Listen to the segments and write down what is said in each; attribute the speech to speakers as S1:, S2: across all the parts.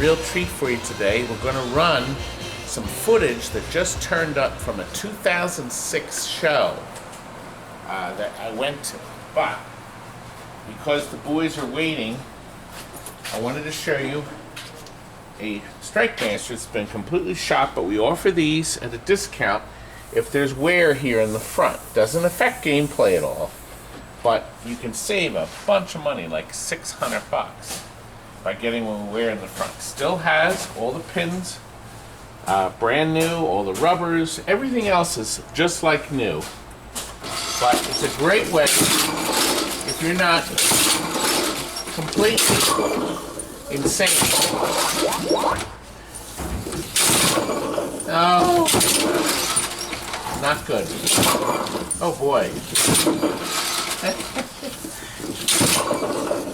S1: real treat for you today. We're going to run some footage that just turned up from a 2006 show that I went to. But because the boys are waiting, I wanted to show you a Strike Master that's been completely shot, but we offer these at a discount if there's wear here in the front. Doesn't affect gameplay at all, but you can save a bunch of money, like 600 bucks, by getting one wear in the front. Still has all the pins, brand new, all the rubbers, everything else is just like new. But it's a great way if you're not completely insane. Oh, not good. Oh boy.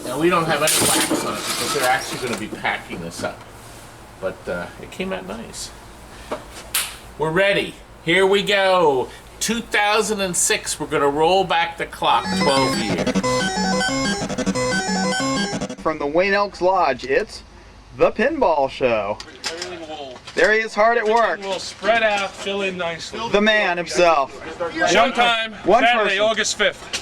S1: Now we don't have any wax on it because they're actually going to be packing this up. But it came out nice. We're ready. Here we go. 2006, we're going to roll back the clock 12 years.
S2: From the Wayne Elks Lodge, it's the Pinball Show. There he is, hard at work.
S3: We'll spread out, fill in nicely.
S2: The man himself.
S3: Showtime, Saturday, August 5th.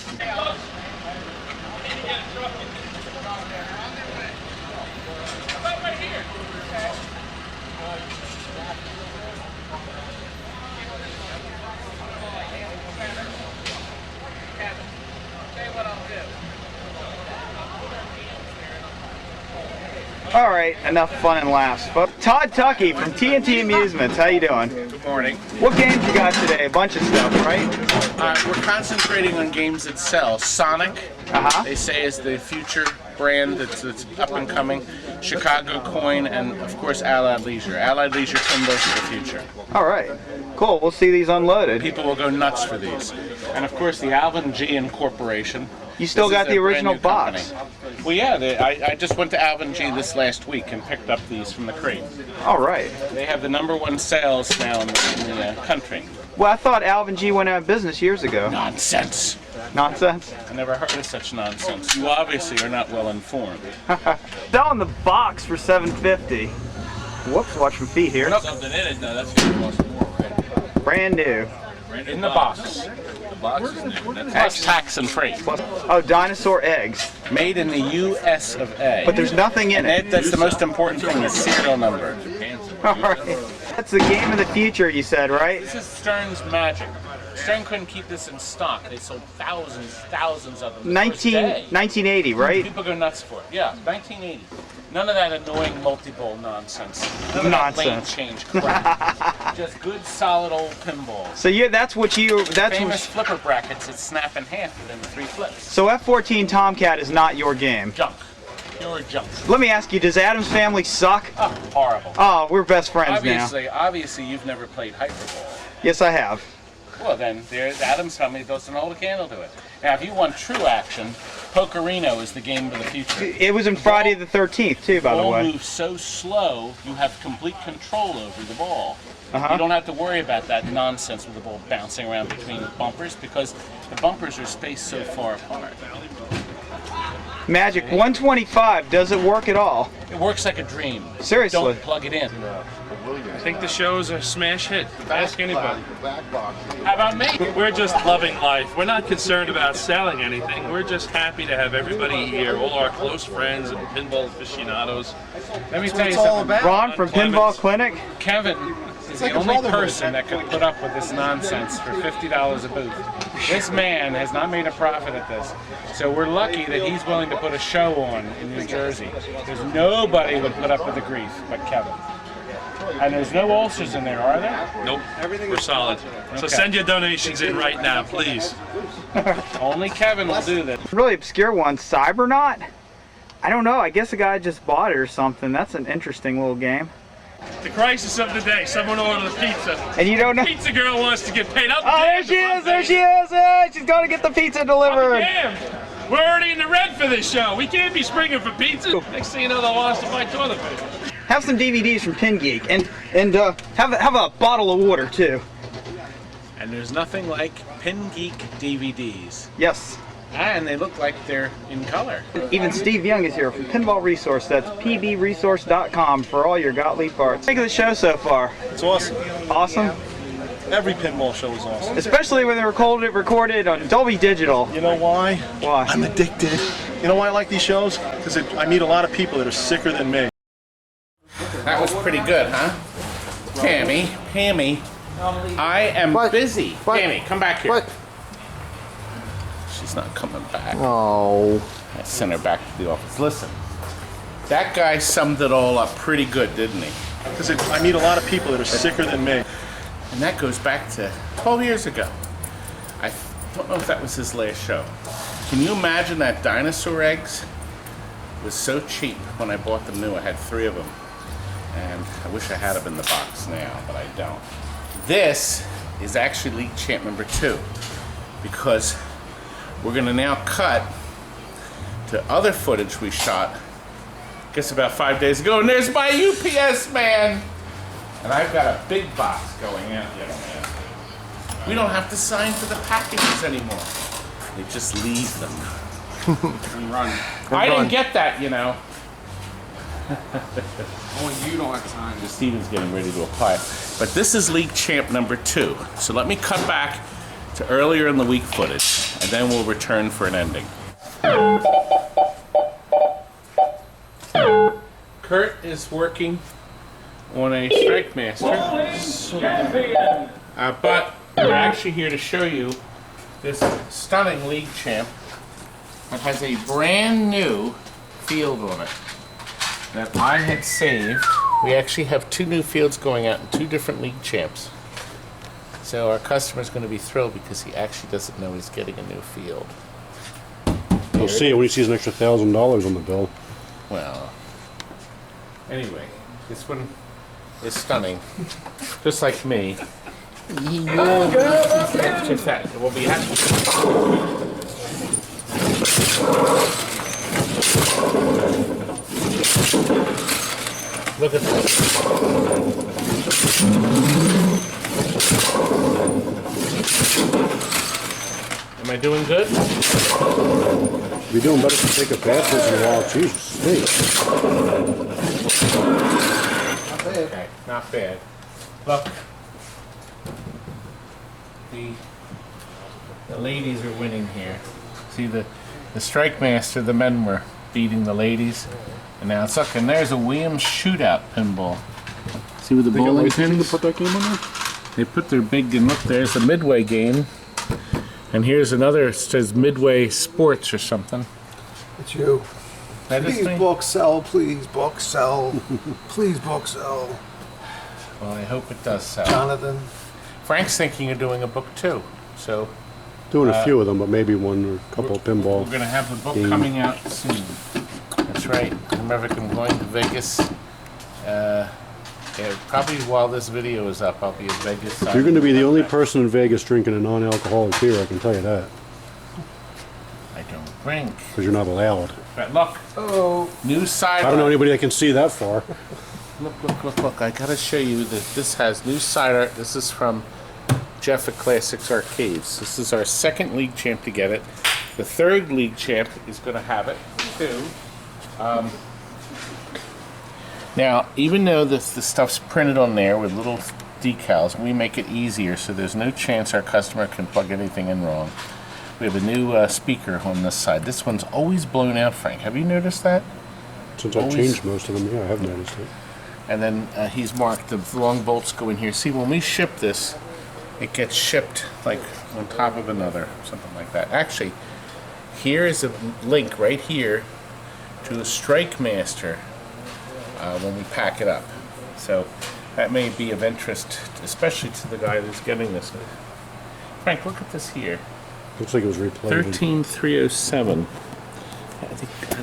S2: All right, enough fun and laughs. But Todd Tuckey from TNT Amusements, how you doing?
S1: Good morning.
S2: What games you got today? A bunch of stuff, right?
S1: We're concentrating on games that sell. Sonic, they say, is the future brand that's up and coming. Chicago Coin, and of course Allied Leisure. Allied Leisure Pinball is the future.
S2: All right, cool. We'll see these unloaded.
S1: People will go nuts for these. And of course the Alvin G Incorporation.
S2: You still got the original box.
S1: Well, yeah, I just went to Alvin G this last week and picked up these from the crate.
S2: All right.
S1: They have the #1 sales now in the country.
S2: Well, I thought Alvin G went out of business years ago.
S1: Nonsense.
S2: Nonsense?
S1: I never heard of such nonsense. You obviously are not well informed.
S2: Selling the box for $7.50. Whoops, watch my feet here.
S3: Something in it, though. That's going to cost more, right?
S2: Brand new.
S1: In the box.
S3: The box is new.
S1: Plus tax and freight.
S2: Oh, dinosaur eggs.
S1: Made in the US of A.
S2: But there's nothing in it.
S1: That's the most important thing, the serial number.
S2: All right. That's the game of the future, you said, right?
S1: This is Stern's magic. Stern couldn't keep this in stock. They sold thousands of them.
S2: 1980, right?
S1: People go nuts for it. Yeah, 1980. None of that annoying multi-bowl nonsense. None of
S2: Nonsense.
S1: that lane change crap. Just good, solid old pinball.
S2: So yeah, that's what you. That's
S1: famous flipper brackets that snap in half within 3 flips.
S2: So F-14 Tomcat is not your game.
S1: Junk. Pure junk.
S2: Let me ask you, does Adam's Family suck?
S1: Oh, horrible.
S2: Oh, we're best friends now.
S1: Obviously, you've never played Hyperball.
S2: Yes, I have.
S1: Well, then, there's Adam's Family doesn't hold a candle to it. Now, if you want true action, Pokerino is the game of the future.
S2: It was in Friday the 13th, too, by the way.
S1: The ball moves so slow, you have complete control over the ball.
S2: Uh-huh.
S1: You don't have to worry about that nonsense with the ball bouncing around between the bumpers because the bumpers are spaced so far apart.
S2: Magic 125, does it work at all?
S1: It works like a dream.
S2: Seriously?
S1: Don't plug it in.
S3: I think the show's a smash hit. Ask anybody.
S1: How about me?
S3: We're just loving life. We're not concerned about selling anything. We're just happy to have everybody here, all our close friends and pinball aficionados.
S1: Let me tell you something.
S2: Ron from Pinball Clinic?
S1: Kevin is the only person that could put up with this nonsense for $50 a booth. This man has not made a profit at this. So we're lucky that he's willing to put a show on in New Jersey. There's nobody would put up with the grief but Kevin. And there's no ulcers in there, are there?
S3: Nope. We're solid. So send your donations in right now, please.
S1: Only Kevin will do this.
S2: Really obscure one, Cybernaut? I don't know, I guess a guy just bought it or something. That's an interesting little game.
S3: The crisis of the day. Someone ordered a pizza.
S2: And you don't know?
S3: Pizza girl wants to get paid.
S2: Oh, there she is! There she is! Hey, she's going to get the pizza delivered.
S3: Damn! We're already in the red for this show. We can't be springing for pizza. Next thing you know, they'll want us to buy toilet paper.
S2: Have some DVDs from Pin Geek, and have a bottle of water too.
S1: And there's nothing like Pin Geek DVDs.
S2: Yes.
S1: And they look like they're in color.
S2: Even Steve Young is here from Pinball Resource. That's pbresource.com for all your Gottlieb parts. Think of the show so far.
S4: It's awesome.
S2: Awesome.
S4: Every pinball show is awesome.
S2: Especially when they're recorded on Dolby Digital.
S4: You know why?
S2: Why?
S4: I'm addicted. You know why I like these shows? Because I meet a lot of people that are sicker than me.
S1: That was pretty good, huh? Pammy, I am busy. Pammy, come back here.
S5: What?
S1: She's not coming back.
S5: Oh.
S1: I sent her back to the office. Listen, that guy summed it all up pretty good, didn't he?
S4: Because I meet a lot of people that are sicker than me.
S1: And that goes back to 12 years ago. I don't know if that was his last show. Can you imagine that dinosaur eggs? It was so cheap when I bought them new. I had 3 of them. And I wish I had them in the box now, but I don't. This is actually League Champ number 2 because we're gonna now cut to other footage we shot, I guess about 5 days ago, and there's my UPS man! And I've got a big box going out there, man. We don't have to sign for the packages anymore. They just leave them.
S6: And run.
S1: I didn't get that, you know.
S6: Only you don't have time.
S1: Steven's getting ready to apply it. But this is League Champ number 2. So let me cut back to earlier in the week footage, and then we'll return for an ending. Kurt is working on a Strike Master. But we're actually here to show you this stunning League Champ that has a brand new field on it that I had saved. We actually have 2 new fields going out in 2 different League Champs. So our customer's going to be thrilled because he actually doesn't know he's getting a new field.
S5: He'll see it when he sees an extra $1,000 on the bill.
S1: Well, anyway, this one is stunning, just like me. Just that, we'll be happy. Look at this. Am I doing good?
S5: You're doing better to take a bath once in a while. Jesus, hey.
S1: Okay, not bad. Look, the ladies are winning here. See the Strike Master, the men were beating the ladies, and now it's look, and there's a Williams shootout pinball. See with the bowling pins?
S5: To put that game on there?
S1: They put their big, and look, there's the Midway game, and here's another. It says Midway Sports or something.
S7: It's you.
S1: That is
S7: Please
S1: me?
S7: book sell, please book sell. Please book sell.
S1: Well, I hope it does sell.
S7: Jonathan.
S1: Frank's thinking of doing a book too, so
S5: Doing a few of them, but maybe one or a couple of pinball.
S1: we're gonna have the book
S5: game.
S1: coming out soon. That's right. Remember, I'm going to Vegas. Yeah, probably while this video is up, I'll be in Vegas.
S5: You're going to be the only person in Vegas drinking a non-alcoholic beer, I can tell you that.
S1: I don't drink.
S5: Because you're not allowed.
S1: But look, new side.
S5: I don't know anybody that can see that far.
S1: Look. I gotta show you that this has new side art. This is from Jeff at Classics Arcades. This is our 2nd League Champ to get it. The 3rd League Champ is gonna have it too. Now, even though the stuff's printed on there with little decals, we make it easier so there's no chance our customer can plug anything in wrong. We have a new speaker on this side. This one's always blown out, Frank. Have you noticed that?
S5: Since I've changed most of them, yeah, I have noticed it.
S1: And then he's marked the long bolts go in here. See, when we ship this, it gets shipped like on top of another, something like that. Actually, here is a link right here to a Strike Master when we pack it up. So that may be of interest, especially to the guy who's getting this. Frank, look at this here.
S5: Looks like it was replated.
S1: 13307. I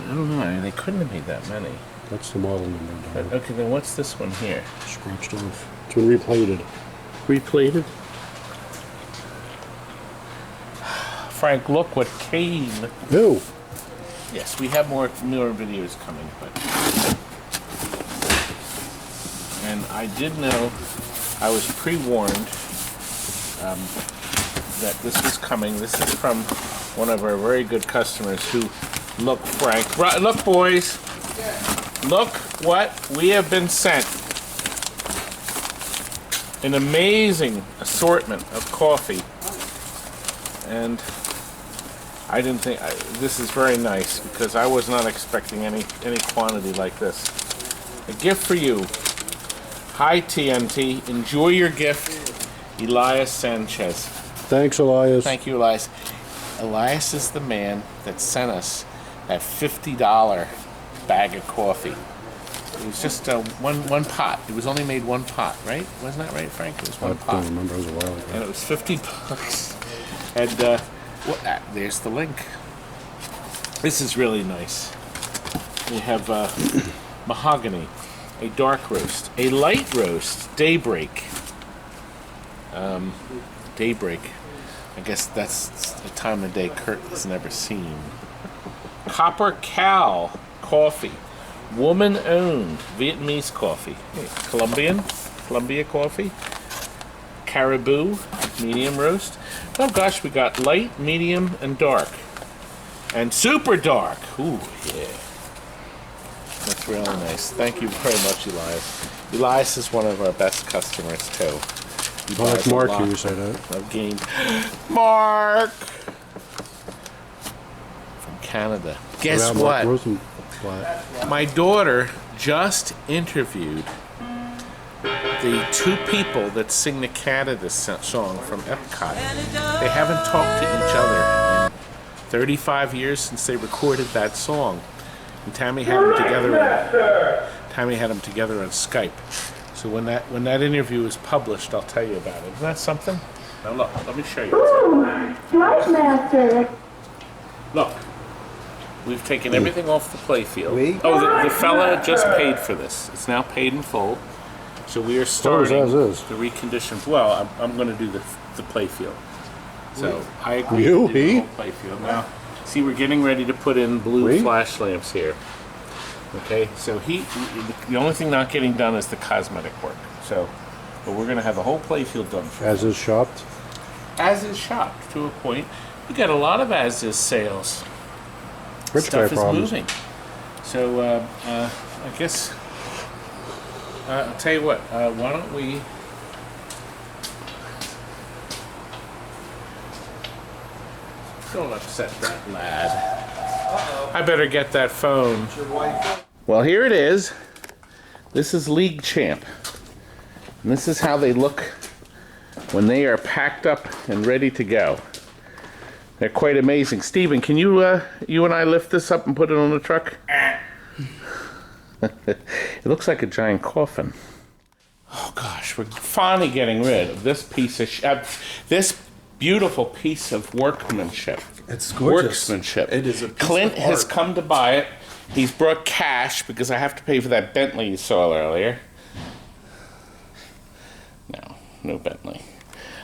S1: don't know. They couldn't have made that many.
S5: That's the model number. Don.
S1: Okay, then what's this one here?
S5: Scratched off. It's been replated.
S1: Replated? Frank, look what Kane.
S5: Ew.
S1: Yes, we have newer videos coming, but. And I did know, I was pre-warned that this was coming. This is from one of our very good customers who, look, Frank, look, boys, look what we have been sent. An amazing assortment of coffee. And I didn't think, this is very nice because I was not expecting any quantity like this. A gift for you. Hi TNT, enjoy your gift. Elias Sanchez.
S5: Thanks, Elias.
S1: Thank you, Elias. Elias is the man that sent us that $50 bag of coffee. It was just one pot. It was only made one pot, right? Wasn't that right, Frank? It was one pot.
S5: I don't remember. It was a while ago.
S1: And it was $50. And there's the link. This is really nice. We have mahogany, a dark roast, a light roast, daybreak. Daybreak. I guess that's the time of day Kurt has never seen. Copper Cow coffee. Woman-owned Vietnamese coffee. Hey, Columbia coffee. Caribou, medium roast. Oh gosh, we got light, medium, and dark. And super dark. Ooh, yeah. That's really nice. Thank you very much, Elias. Elias is one of our best customers, too. He
S5: Like
S1: buys a
S5: Mark,
S1: lot
S5: you say that.
S1: of game. Mark! From Canada. Guess
S5: Around Mark
S1: what?
S5: Rosenblatt.
S1: My daughter just interviewed the two people that sing the Canada song from Epcot. They haven't talked to each other in 35 years since they recorded that song. And Tammy had them together. Tammy had them together on Skype. So when that interview is published, I'll tell you about it. Isn't that something? Now look, let me show you. Look. We've taken everything off the playfield. Oh, the fella just paid for this. It's now paid in full. So we are starting the recondition. Well, I'm going to do the playfield. So I agree to do the whole playfield. Now, see, we're getting ready to put in blue flash lamps here. Okay, so the only thing not getting done is the cosmetic work. So, but we're going to have the whole playfield done.
S5: As is shopped?
S1: As is shopped, to a point. We got a lot of as is sales.
S5: Rich
S1: Stuff
S5: guy
S1: is
S5: problems.
S1: moving. So I guess I'll tell you what. Why don't we? Don't upset that lad. I better get that phone. Well, here it is. This is League Champ, and this is how they look when they are packed up and ready to go. They're quite amazing. Stephen, can you and I lift this up and put it on the truck? It looks like a giant coffin. Oh gosh, we're finally getting rid of this piece of this beautiful piece of workmanship.
S7: It's gorgeous.
S1: Workmanship.
S7: It is a piece
S1: Clint
S7: of
S1: has
S7: art.
S1: come to buy it. He's brought cash because I have to pay for that Bentley you saw earlier. No Bentley.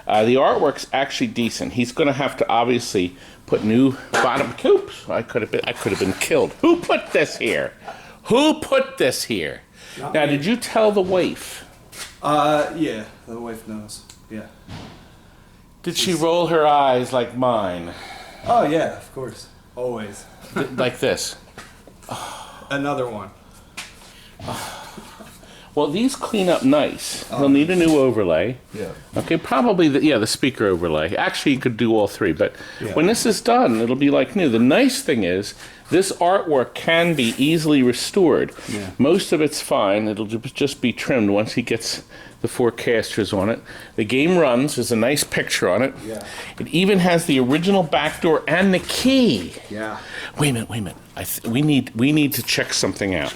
S1: The artwork's actually decent. He's going to have to obviously put new bottom. Oops! I could have been killed. Who put this here? Who put this here? Now, did you tell the wife?
S8: Yeah, the wife knows. Yeah.
S1: Did she roll her eyes like mine?
S8: Oh yeah, of course. Always.
S1: Like this?
S8: Another one.
S1: Well, these clean up nice. He'll need a new overlay.
S8: Yeah.
S1: Okay, probably the speaker overlay. Actually, you could do all three, but when this is done, it'll be like new. The nice thing is, this artwork can be easily restored.
S8: Yeah.
S1: Most of it's fine. It'll just be trimmed once he gets the 4 casters on it. The game runs. There's a nice picture on it.
S8: Yeah.
S1: It even has the original back door and the key.
S8: Yeah.
S1: Wait a minute. We need to check something out.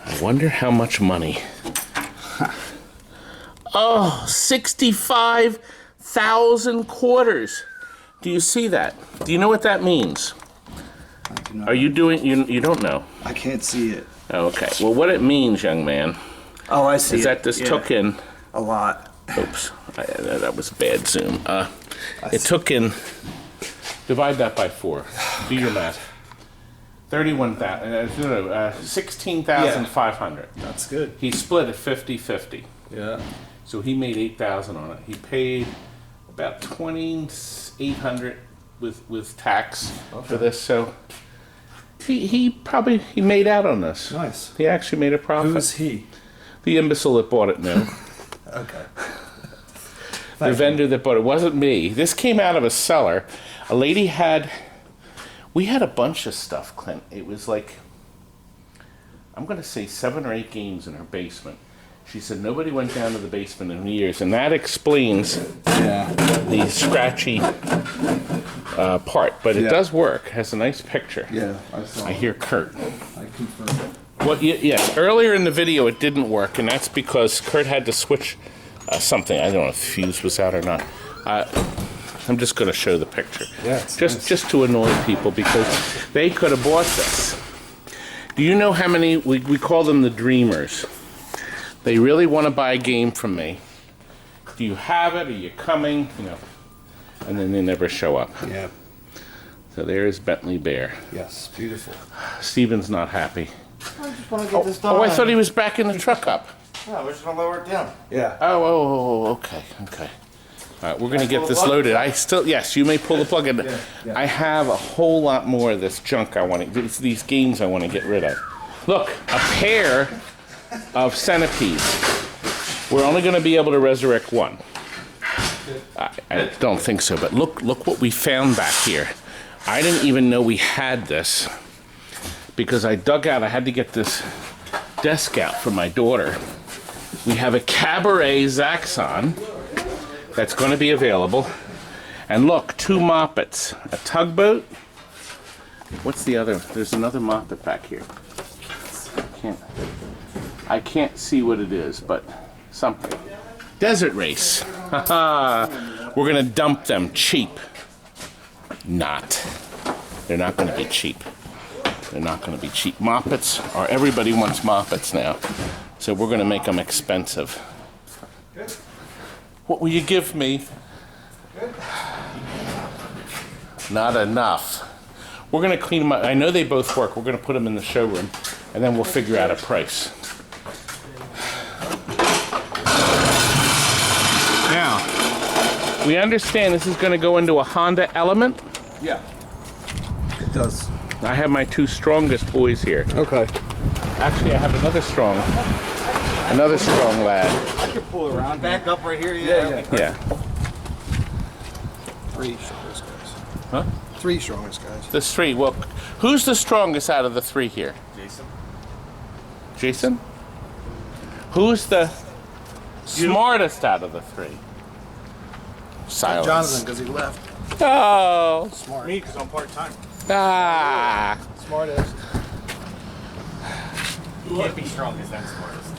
S1: I wonder how much money. Oh, 65,000 quarters. Do you see that? Do you know what that means?
S8: I do not.
S1: Are you doing, you don't know?
S8: I can't see it.
S1: Oh, okay. Well, what it means, young man,
S8: Oh, I see.
S1: is that this took in,
S8: a lot.
S1: oops, that was bad zoom. It took in, divide that by 4. Do your math. 16,500.
S8: That's good.
S1: He split it 50-50.
S8: Yeah.
S1: So he made 8,000 on it. He paid about 2,800 with tax for this, so he made out on this.
S8: Nice.
S1: He actually made a profit.
S8: Who's he?
S1: The imbecile that bought it knew.
S8: Okay.
S1: The vendor that bought it wasn't me. This came out of a cellar. A lady we had a bunch of stuff, Clint. It was like, I'm going to say 7 or 8 games in her basement. She said nobody went down to the basement in years, and that explains the scratchy part. But it does work. It has a nice picture.
S8: Yeah, I saw.
S1: I hear Kurt.
S8: I confirm.
S1: Well, yes. Earlier in the video, it didn't work, and that's because Kurt had to switch something. I don't know if the fuse was out or not. I'm just going to show the picture.
S8: Yeah,
S1: just to annoy people, because they could have bought this. Do you know how many? We call them the dreamers. They really want to buy a game from me. Do you have it? Are you coming? You know, and then they never show up.
S8: Yeah.
S1: So there's Bentley Bear.
S8: Yes, beautiful.
S1: Steven's not happy.
S7: I just want to get this done.
S1: Oh, I thought he was backing the truck up.
S7: Yeah, we're just going to lower it down.
S8: Yeah.
S1: Oh, okay. All right, we're going to get this loaded. Yes, you may pull the plug in.
S8: Yeah.
S1: I have a whole lot more of this junk I want to, these games I want to get rid of. Look, a pair of centipedes. We're only going to be able to resurrect one. I don't think so, but look what we found back here. I didn't even know we had this because I had to get this desk out for my daughter. We have a Cabaret Zaxxon that's going to be available. And look, 2 Moppets. A tugboat. What's the other? There's another Moppet back here. I can't see what it is, but something. Desert Race. We're going to dump them cheap. Not. They're not going to be cheap. They're not going to be cheap. Moppets everybody wants Moppets now. So we're going to make them expensive. What will you give me? Not enough. We're going to clean them up. I know they both work. We're going to put them in the showroom, and then we'll figure out a price. Now, we understand this is going to go into a Honda Element.
S8: Yeah. It does.
S1: I have my 2 strongest boys here.
S8: Okay.
S1: Actually, I have another strong lad.
S8: I can pull around.
S7: Back up right here.
S1: Yeah.
S7: 3 strongest guys.
S1: Huh?
S7: 3 strongest guys.
S1: The 3. Well, who's the strongest out of the 3 here? Jason? Who's the smartest out of the 3? Silence.
S7: Jonathan, because he left.
S1: Oh.
S7: Smart.
S4: Me, because I'm part-time.
S1: Ah.
S7: Smartest.
S6: You can't be strongest and smartest.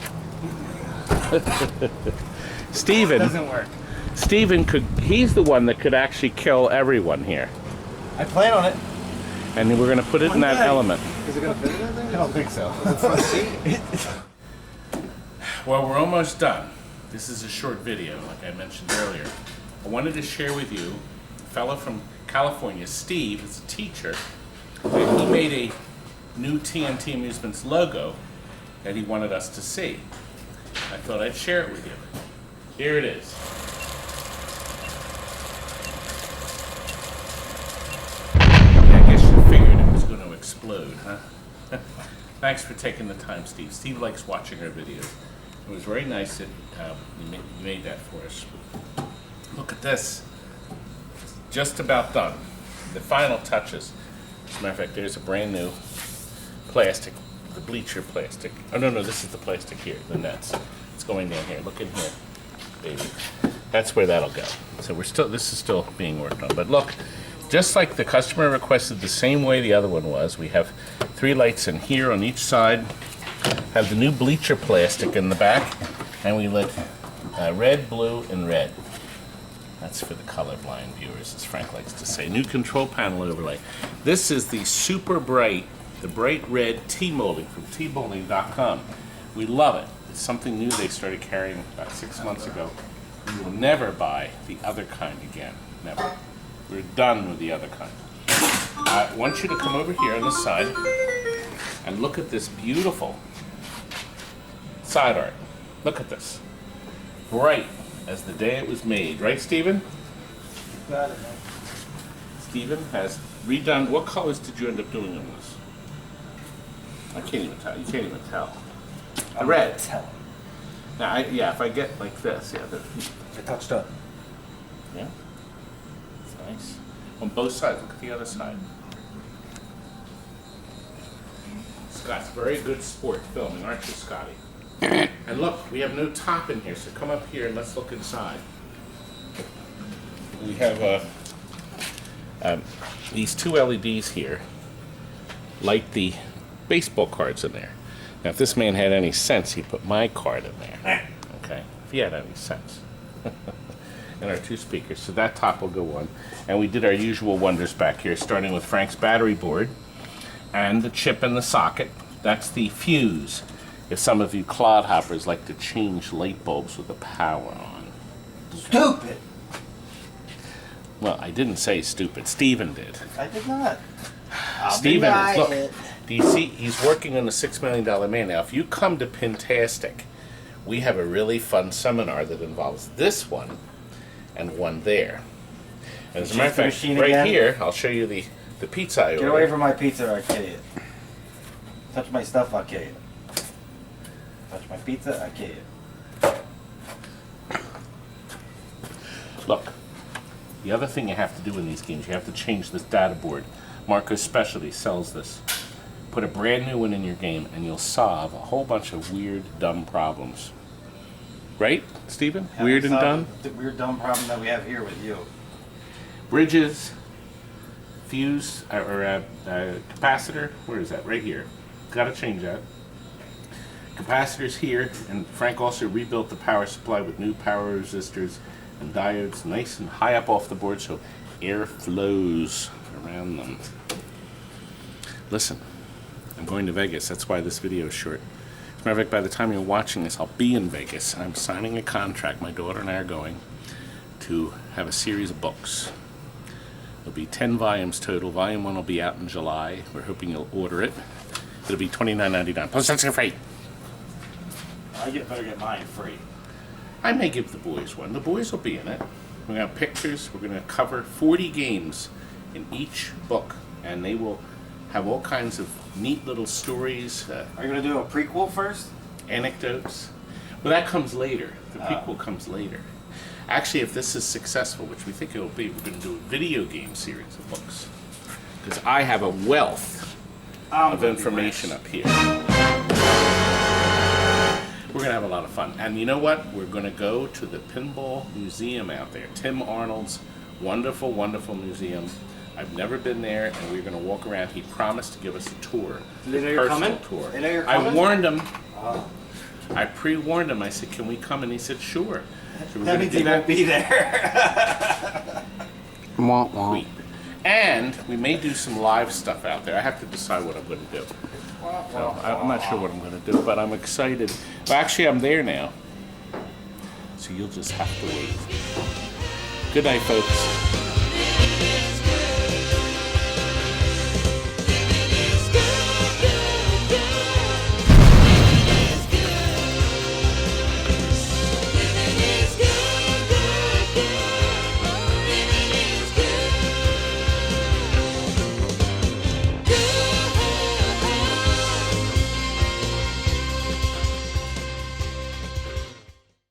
S1: Steven.
S6: Doesn't work.
S1: Steven he's the one that could actually kill everyone here.
S7: I plan on it.
S1: And we're going to put it in that element.
S7: Is it going to fit in that thing?
S6: I don't think so.
S1: Well, we're almost done. This is a short video, like I mentioned earlier. I wanted to share with you a fellow from California, Steve, is a teacher, and he made a new TNT Amusements logo that he wanted us to see. I thought I'd share it with you. Here it is. Yeah, I guess you figured it was going to explode, huh? Thanks for taking the time, Steve. Steve likes watching our videos. It was very nice that you made that for us. Look at this. It's just about done. The final touches. As a matter of fact, there's a brand new plastic, the bleacher plastic. Oh, no, this is the plastic here, the nets. It's going down here. Look in here, baby. That's where that'll go. So this is still being worked on. But look, just like the customer requested the same way the other one was, we have 3 lights in here on each side, have the new bleacher plastic in the back, and we lit red, blue, and red. That's for the colorblind viewers, as Frank likes to say. New control panel overlay. This is the super bright, the bright red T-molding from tmolding.com. We love it. It's something new they started carrying about 6 months ago. We will never buy the other kind again. Never. We're done with the other kind. I want you to come over here on this side and look at this beautiful side art. Look at this. Bright as the day it was made. Right, Stephen?
S7: Got it, man.
S1: Stephen has redone. What colors did you end up doing in this? I can't even tell. You can't even tell. The red. Now, yeah, if I get like this, yeah.
S8: I touched up.
S1: Yeah. It's nice. On both sides. Look at the other side. Scott's very good sport filming, aren't you, Scotty? And look, we have no top in here, so come up here and let's look inside. We have these two LEDs here, light the baseball cards in there. Now, if this man had any sense, he'd put my card in there. Okay, if he had any sense. And our two speakers, so that top will go on. And we did our usual wonders back here, starting with Frank's battery board and the chip in the socket. That's the fuse. If some of you clodhoppers like to change light bulbs with the power on.
S8: Stupid!
S1: Well, I didn't say stupid. Stephen did.
S8: I did not.
S1: Stephen, look, do you see? He's working on the $6 Million Man. Now, if you come to Pintastic, we have a really fun seminar that involves this one and one there. And as a matter of fact, right here, I'll show you the pizza I ordered.
S8: Get away from my pizza, or I'll kill you. Touch my stuff, I'll kill you. Touch my pizza, I'll kill you.
S1: Look, the other thing you have to do in these games, you have to change this data board. Marco's Specialty sells this. Put a brand new one in your game and you'll solve a whole bunch of weird, dumb problems. Right, Stephen? Weird and dumb?
S8: The weird, dumb problem that we have here with you.
S1: Bridges, fuse, or capacitor, where is that? Right here. Gotta change that. Capacitors here, and Frank also rebuilt the power supply with new power resistors and diodes nice and high up off the board so air flows around them. Listen, I'm going to Vegas. That's why this video is short. As a matter of fact, by the time you're watching this, I'll be in Vegas. And I'm signing a contract. My daughter and I are going to have a series of books. There'll be 10 volumes total. Volume 1 will be out in July. We're hoping you'll order it. It'll be $29.99. Plus extra freight.
S8: I better get mine free.
S1: I may give the boys one. The boys will be in it. We're going to have pictures. We're going to cover 40 games in each book. And they will have all kinds of neat little stories.
S8: Are you going to do a prequel first?
S1: Anecdotes. Well, that comes later. The prequel comes later. Actually, if this is successful, which we think it will be, we're going to do a video game series of books. Because I have a wealth of information up here. We're going to have a lot of fun. And you know what? We're going to go to the Pinball Museum out there. Tim Arnold's wonderful, wonderful museum. I've never been there, and we're going to walk around. He promised to give us a tour.
S8: Do they know you're coming?
S1: Tour.
S8: They know you're coming?
S1: I warned him. I pre-warned him. I said, can we come? And he said, sure. So
S8: That means he won't be there.
S1: Sweet. And we may do some live stuff out there. I have to decide what I'm going to do. So I'm not sure what I'm going to do, but I'm excited. Well, actually, I'm there now. So you'll just have to wait. Good night, folks.